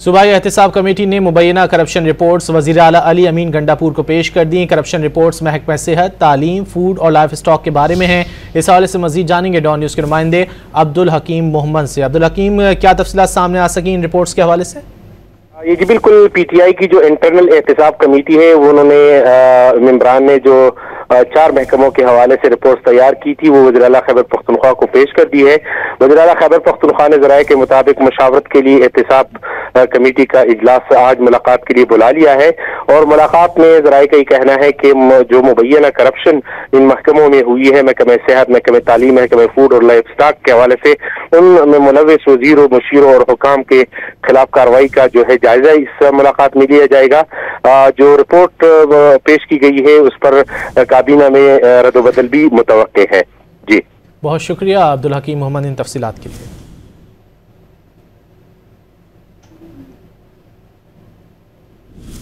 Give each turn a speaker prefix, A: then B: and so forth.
A: सूबाई एहतिसाब कमेटी ने मुबैना corruption reports वज़ीर आला अली अमीन गंडापुर को पेश कर दी। करप्शन रिपोर्ट्स महकमा सेहत, तालीम, फूड और लाइफ स्टॉक के बारे में हैं। इस हवाले से मजीद जानेंगे डॉन न्यूज़ के नुमाइंदे अब्दुल हकीम मोहम्मद से। अब्दुल हकीम, क्या तफसीलात सामने आ सकी इन रिपोर्ट्स के हवाले से?
B: ये जी बिल्कुल, पीटीआई की जो इंटरनल एहतिसाब कमेटी है वो उन्होंने मेंबरान ने जो 4 महकमों के हवाले से रिपोर्ट तैयार की थी वो वज़ीर आला खैबर पख्तूनख्वा को पेश कर दी है। वज़ीर आला खैबर पख्तूनख्वा ने ज़राए के मुताबिक मशावरत के लिए एहतिसाब कमेटी का इजलास आज मुलाकात के लिए बुला लिया है और मुलाकात में ज़राए का ये कहना है कि जो मुबैना करप्शन इन महकमों में हुई है, महकमे सेहत, महकमे तालीम, महकमे फूड और लाइफ स्टॉक के हवाले से, उनमें मुलव्विस वज़ीरों, मुशीरों और हुकाम के खिलाफ कार्रवाई का जो है जायजा इस मुलाकात में लिया जाएगा। जो रिपोर्ट पेश की गई है उस पर काबीना में रद्द-ओ-बदल भी मुतवक्के है। जी,
A: बहुत शुक्रिया अब्दुल हकीम मोहम्मद इन तफसीलात के लिए।